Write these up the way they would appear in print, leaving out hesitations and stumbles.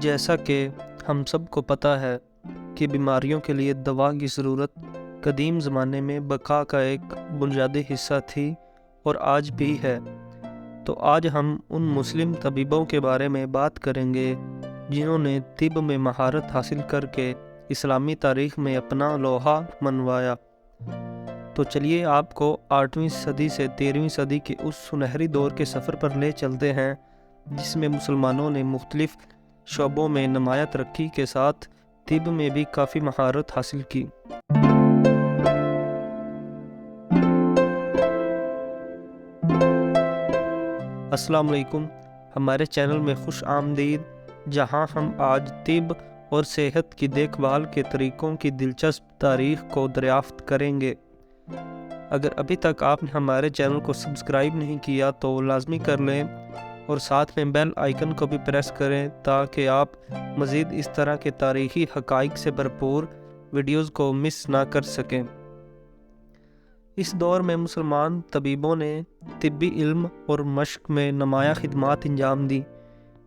جیسا کہ ہم سب کو پتہ ہے کہ بیماریوں کے لیے دوا کی ضرورت قدیم زمانے میں بقا کا ایک بنیادی حصہ تھی اور آج بھی ہے، تو آج ہم ان مسلم طبیبوں کے بارے میں بات کریں گے جنہوں نے طب میں مہارت حاصل کر کے اسلامی تاریخ میں اپنا لوہا منوایا۔ تو چلیے آپ کو 8ویں صدی سے 13ویں صدی کے اس سنہری دور کے سفر پر لے چلتے ہیں جس میں مسلمانوں نے مختلف شعبوں میں نمایاں ترقی کے ساتھ طب میں بھی کافی مہارت حاصل کی۔ السلام علیکم، ہمارے چینل میں خوش آمدید، جہاں ہم آج طب اور صحت کی دیکھ بھال کے طریقوں کی دلچسپ تاریخ کو دریافت کریں گے۔ اگر ابھی تک آپ نے ہمارے چینل کو سبسکرائب نہیں کیا تو لازمی کر لیں اور ساتھ میں بیل آئیکن کو بھی پریس کریں تاکہ آپ مزید اس طرح کے تاریخی حقائق سے بھرپور ویڈیوز کو مس نہ کر سکیں۔ اس دور میں مسلمان طبیبوں نے طبی علم اور مشق میں نمایاں خدمات انجام دی۔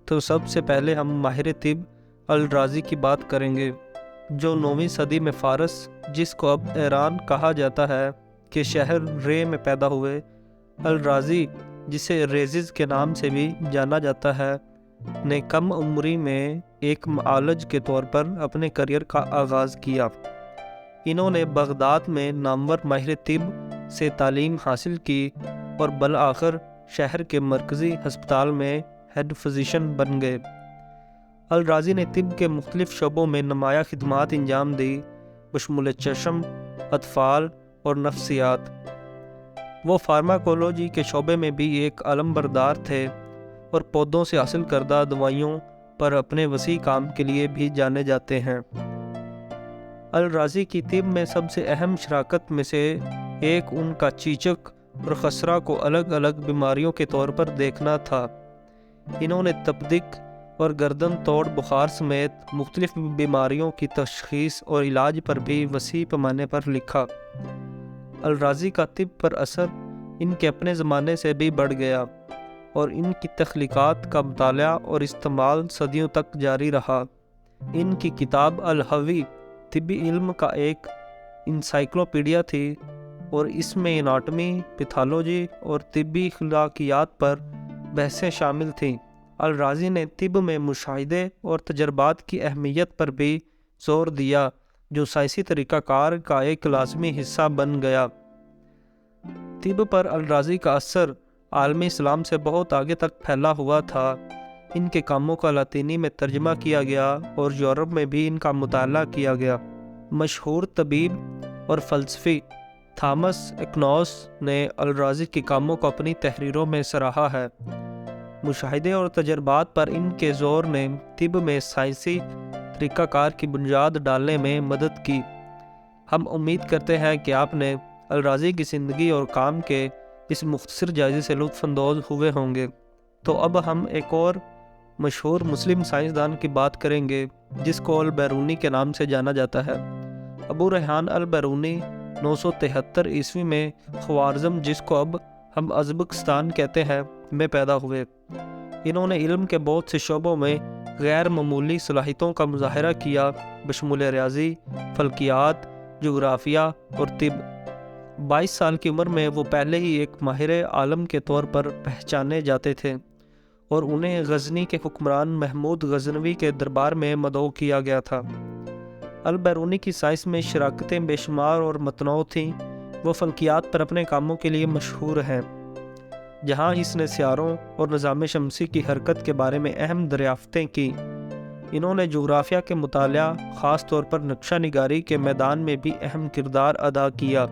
تو سب سے پہلے ہم ماہر طب الرازی کی بات کریں گے، جو 9ویں صدی میں فارس، جس کو اب ایران کہا جاتا ہے، کے شہر رے میں پیدا ہوئے۔ الرازی، جسے ریزز کے نام سے بھی جانا جاتا ہے، نے کم عمری میں ایک معالج کے طور پر اپنے کیریئر کا آغاز کیا۔ انہوں نے بغداد میں نامور ماہر طب سے تعلیم حاصل کی اور بالآخر شہر کے مرکزی ہسپتال میں ہیڈ فزیشن بن گئے۔ الرازی نے طب کے مختلف شعبوں میں نمایاں خدمات انجام دی، بشمول چشم، اطفال اور نفسیات۔ وہ فارماکولوجی کے شعبے میں بھی ایک علم بردار تھے اور پودوں سے حاصل کردہ دوائیوں پر اپنے وسیع کام کے لیے بھی جانے جاتے ہیں۔ الرازی کی طب میں سب سے اہم شراکت میں سے ایک ان کا چیچک اور خسرہ کو الگ الگ بیماریوں کے طور پر دیکھنا تھا۔ انہوں نے تپدق اور گردن توڑ بخار سمیت مختلف بیماریوں کی تشخیص اور علاج پر بھی وسیع پیمانے پر لکھا۔ الرازی کا طب پر اثر ان کے اپنے زمانے سے بھی بڑھ گیا اور ان کی تخلیقات کا مطالعہ اور استعمال صدیوں تک جاری رہا۔ ان کی کتاب الحوی طبی علم کا ایک انسائکلوپیڈیا تھی اور اس میں اناٹمی، پیتھالوجی اور طبی اخلاقیات پر بحثیں شامل تھیں۔ الرازی نے طب میں مشاہدے اور تجربات کی اہمیت پر بھی زور دیا، جو سائنسی طریقہ کار کا ایک لازمی حصہ بن گیا۔ طب پر الرازی کا اثر عالمی اسلام سے بہت آگے تک پھیلا ہوا تھا۔ ان کے کاموں کا لاطینی میں ترجمہ کیا گیا اور یورپ میں بھی ان کا مطالعہ کیا گیا۔ مشہور طبیب اور فلسفی تھامس ایکونوس نے الرازی کے کاموں کو اپنی تحریروں میں سراہا ہے۔ مشاہدے اور تجربات پر ان کے زور نے طب میں سائنسی طریقہ کار کی بنیاد ڈالنے میں مدد کی۔ ہم امید کرتے ہیں کہ آپ نے الرازی کی زندگی اور کام کے اس مختصر جائزے سے لطف اندوز ہوئے ہوں گے۔ تو اب ہم ایک اور مشہور مسلم سائنسدان کی بات کریں گے جس کو البیرونی کے نام سے جانا جاتا ہے۔ ابو ریحان البیرونی 973 عیسوی میں خوارزم، جس کو اب ہم ازبکستان کہتے ہیں، میں پیدا ہوئے۔ انہوں نے علم کے بہت سے شعبوں میں غیر معمولی صلاحیتوں کا مظاہرہ کیا، بشمول ریاضی، فلکیات، جغرافیہ اور طب۔ 22 سال کی عمر میں وہ پہلے ہی ایک ماہر عالم کے طور پر پہچانے جاتے تھے اور انہیں غزنی کے حکمران محمود غزنوی کے دربار میں مدعو کیا گیا تھا۔ البیرونی کی سائنس میں شراکتیں بے شمار اور متنوع تھیں۔ وہ فلکیات پر اپنے کاموں کے لیے مشہور ہیں، جہاں اس نے سیاروں اور نظام شمسی کی حرکت کے بارے میں اہم دریافتیں کی۔ انہوں نے جغرافیہ کے مطالعہ، خاص طور پر نقشہ نگاری کے میدان میں بھی اہم کردار ادا کیا۔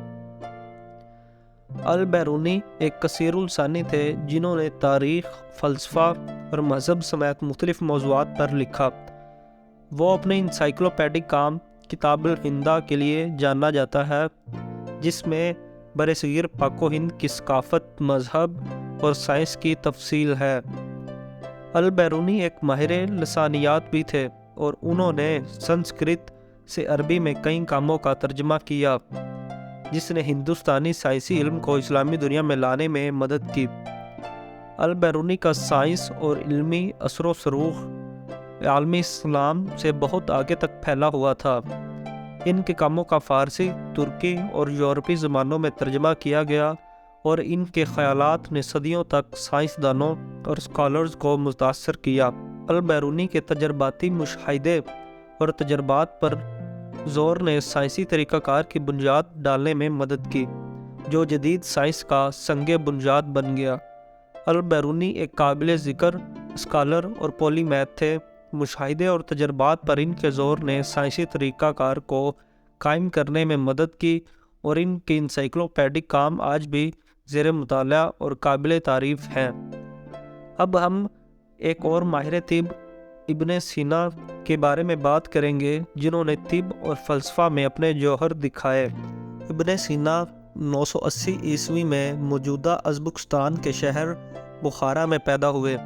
البیرونی ایک کثیر السانی تھے جنہوں نے تاریخ، فلسفہ اور مذہب سمیت مختلف موضوعات پر لکھا۔ وہ اپنے انسائکلوپیڈک کام کتاب الہندہ کے لیے جانا جاتا ہے، جس میں برصغیر پاک و ہند کی ثقافت، مذہب اور سائنس کی تفصیل ہے۔ البیرونی ایک ماہر لسانیات بھی تھے اور انہوں نے سنسکرت سے عربی میں کئی کاموں کا ترجمہ کیا، جس نے ہندوستانی سائنسی علم کو اسلامی دنیا میں لانے میں مدد کی۔ البیرونی کا سائنس اور علمی اثر و رسوخ عالمی اسلام سے بہت آگے تک پھیلا ہوا تھا۔ ان کے کاموں کا فارسی، ترکی اور یورپی زبانوں میں ترجمہ کیا گیا اور ان کے خیالات نے صدیوں تک سائنسدانوں اور اسکالرز کو متاثر کیا۔ البیرونی کے تجرباتی مشاہدے اور تجربات پر زور نے سائنسی طریقہ کار کی بنیاد ڈالنے میں مدد کی، جو جدید سائنس کا سنگ بنیاد بن گیا۔ البیرونی ایک قابل ذکر اسکالر اور پولی میتھ تھے۔ مشاہدے اور تجربات پر ان کے زور نے سائنسی طریقہ کار کو قائم کرنے میں مدد کی اور ان کی انسائکلوپیڈک کام آج بھی زیر مطالعہ اور قابل تعریف ہیں۔ اب ہم ایک اور ماہر طب ابن سینا کے بارے میں بات کریں گے، جنہوں نے طب اور فلسفہ میں اپنے جوہر دکھائے۔ ابن سینا 980 عیسوی میں موجودہ ازبکستان کے شہر بخارا میں پیدا ہوئے۔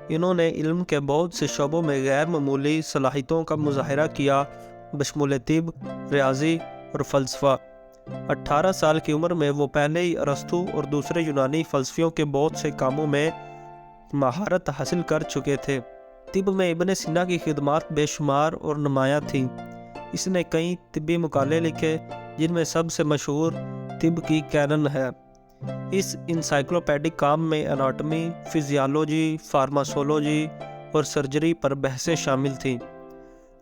انہوں نے علم کے بہت سے شعبوں میں غیر معمولی صلاحیتوں کا مظاہرہ کیا، بشمول طب، ریاضی اور فلسفہ۔ 18 سال کی عمر میں وہ پہلے ہی ارسطو اور دوسرے یونانی فلسفیوں کے بہت سے کاموں میں مہارت حاصل کر چکے تھے۔ طب میں ابن سینا کی خدمات بے شمار اور نمایاں تھیں۔ اس نے کئی طبی مقالے لکھے، جن میں سب سے مشہور طب کی کینن ہے۔ اس انسائکلوپیڈک کام میں اناٹمی، فزیالوجی، فارماسولوجی اور سرجری پر بحثیں شامل تھیں۔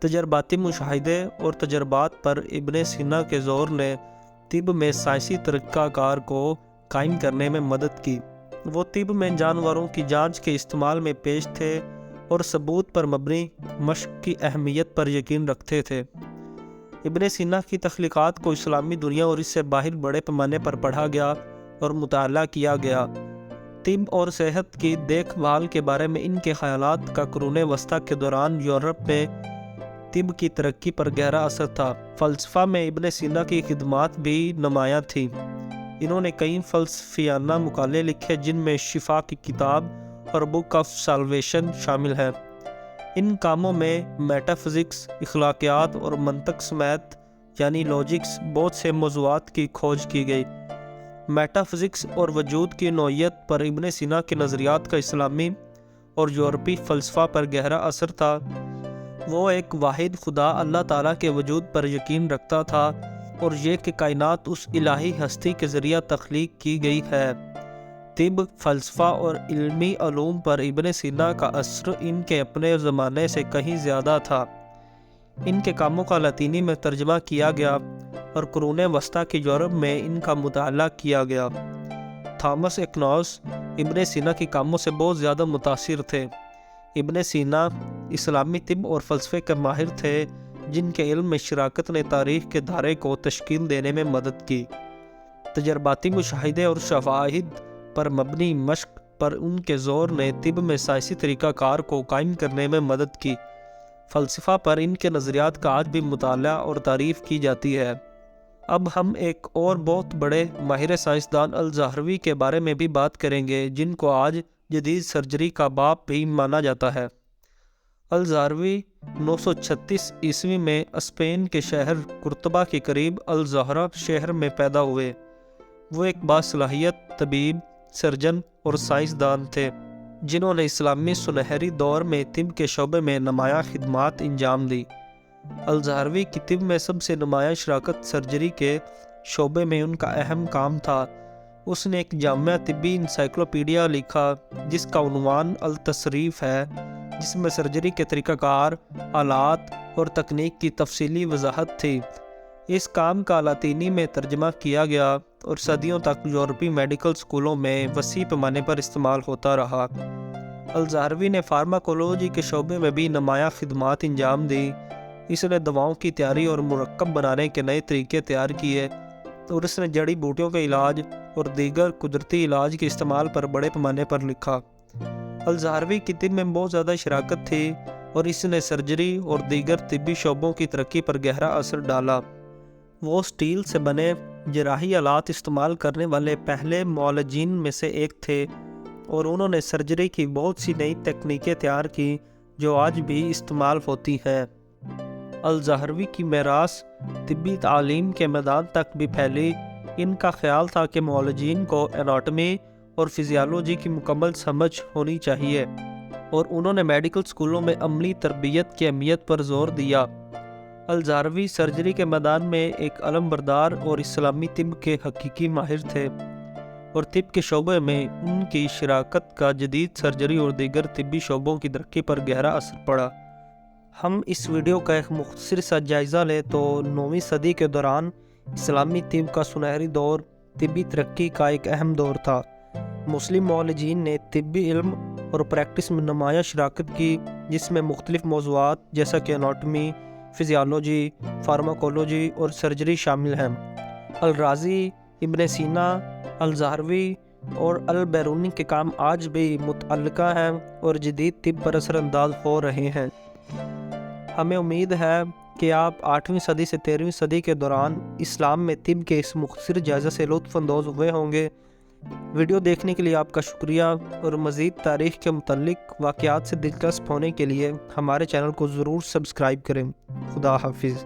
تجرباتی مشاہدے اور تجربات پر ابن سینا کے زور نے طب میں سائنسی طریقہ کار کو قائم کرنے میں مدد کی۔ وہ طب میں جانوروں کی جانچ کے استعمال میں پیش تھے اور ثبوت پر مبنی مشق کی اہمیت پر یقین رکھتے تھے۔ ابن سینا کی تخلیقات کو اسلامی دنیا اور اس سے باہر بڑے پیمانے پر پڑھا گیا اور مطالعہ کیا گیا۔ طب اور صحت کی دیکھ بھال کے بارے میں ان کے خیالات کا قرون وسطیٰ کے دوران یورپ میں طب کی ترقی پر گہرا اثر تھا۔ فلسفہ میں ابن سینا کی خدمات بھی نمایاں تھیں۔ انہوں نے کئی فلسفیانہ مقالے لکھے، جن میں شفا کی کتاب اور بک آف سالویشن شامل ہیں۔ ان کاموں میں میٹا فزکس، اخلاقیات اور منطق سمیت یعنی لاجکس بہت سے موضوعات کی کھوج کی گئی۔ میٹا فزکس اور وجود کی نوعیت پر ابن سینا کے نظریات کا اسلامی اور یورپی فلسفہ پر گہرا اثر تھا۔ وہ ایک واحد خدا اللہ تعالیٰ کے وجود پر یقین رکھتا تھا اور یہ کہ کائنات اس الہی ہستی کے ذریعہ تخلیق کی گئی ہے۔ طب، فلسفہ اور علمی علوم پر ابن سینا کا اثر ان کے اپنے زمانے سے کہیں زیادہ تھا۔ ان کے کاموں کا لاطینی میں ترجمہ کیا گیا اور قرون وسطیٰ کے یورپ میں ان کا مطالعہ کیا گیا۔ تھامس ایکویناس ابن سینا کے کاموں سے بہت زیادہ متاثر تھے۔ ابن سینا اسلامی طب اور فلسفے کے ماہر تھے، جن کے علم میں شراکت نے تاریخ کے دھارے کو تشکیل دینے میں مدد کی۔ تجرباتی مشاہدے اور شواہد پر مبنی مشق پر ان کے زور نے طب میں سائنسی طریقہ کار کو قائم کرنے میں مدد کی۔ فلسفہ پر ان کے نظریات کا آج بھی مطالعہ اور تعریف کی جاتی ہے۔ اب ہم ایک اور بہت بڑے ماہر سائنسدان الزہروی کے بارے میں بھی بات کریں گے، جن کو آج جدید سرجری کا باپ بھی مانا جاتا ہے۔ الزہروی 936 عیسوی میں اسپین کے شہر قرطبہ کے قریب الزہرہ شہر میں پیدا ہوئے۔ وہ ایک باصلاحیت طبیب، سرجن اور سائنسدان تھے، جنہوں نے اسلامی سنہری دور میں طب کے شعبے میں نمایاں خدمات انجام دی۔ الزہروی کی طب میں سب سے نمایاں شراکت سرجری کے شعبے میں ان کا اہم کام تھا۔ اس نے ایک جامع طبی انسائکلوپیڈیا لکھا، جس کا عنوان التصریف ہے، جس میں سرجری کے طریقہ کار، آلات اور تکنیک کی تفصیلی وضاحت تھی۔ اس کام کا لاطینی میں ترجمہ کیا گیا اور صدیوں تک یورپی میڈیکل اسکولوں میں وسیع پیمانے پر استعمال ہوتا رہا۔ الزہروی نے فارماکولوجی کے شعبے میں بھی نمایاں خدمات انجام دی۔ اس نے دواؤں کی تیاری اور مرکب بنانے کے نئے طریقے تیار کیے اور اس نے جڑی بوٹیوں کے علاج اور دیگر قدرتی علاج کے استعمال پر بڑے پیمانے پر لکھا۔ الزہروی کی طب میں بہت زیادہ شراکت تھی اور اس نے سرجری اور دیگر طبی شعبوں کی ترقی پر گہرا اثر ڈالا۔ وہ سٹیل سے بنے جراحی آلات استعمال کرنے والے پہلے معالجین میں سے ایک تھے اور انہوں نے سرجری کی بہت سی نئی تکنیکیں تیار کی جو آج بھی استعمال ہوتی ہیں۔ الزہروی کی میراث طبی تعلیم کے میدان تک بھی پھیلی۔ ان کا خیال تھا کہ معالجین کو اناٹمی اور فزیالوجی کی مکمل سمجھ ہونی چاہیے اور انہوں نے میڈیکل اسکولوں میں عملی تربیت کی اہمیت پر زور دیا۔ الزہراوی سرجری کے میدان میں ایک علم بردار اور اسلامی طب کے حقیقی ماہر تھے، اور طب کے شعبے میں ان کی شراکت کا جدید سرجری اور دیگر طبی شعبوں کی ترقی پر گہرا اثر پڑا۔ ہم اس ویڈیو کا ایک مختصر سا جائزہ لیں تو 9ویں صدی کے دوران اسلامی طب کا سنہری دور طبی ترقی کا ایک اہم دور تھا۔ مسلم معالجین نے طبی علم اور پریکٹس میں نمایاں شراکت کی، جس میں مختلف موضوعات جیسا کہ اناٹمی، فزیالوجی، فارماکولوجی اور سرجری شامل ہیں۔ الرازی، ابن سینا، الزہراوی اور البیرونی کے کام آج بھی متعلقہ ہیں اور جدید طب پر اثر انداز ہو رہے ہیں۔ ہمیں امید ہے کہ آپ 8ویں صدی سے 13ویں صدی کے دوران اسلام میں طب کے اس مختصر جائزہ سے لطف اندوز ہوئے ہوں گے۔ ویڈیو دیکھنے کے لیے آپ کا شکریہ، اور مزید تاریخ کے متعلق واقعات سے دلچسپ ہونے کے لیے ہمارے چینل کو ضرور سبسکرائب کریں۔ خدا حافظ۔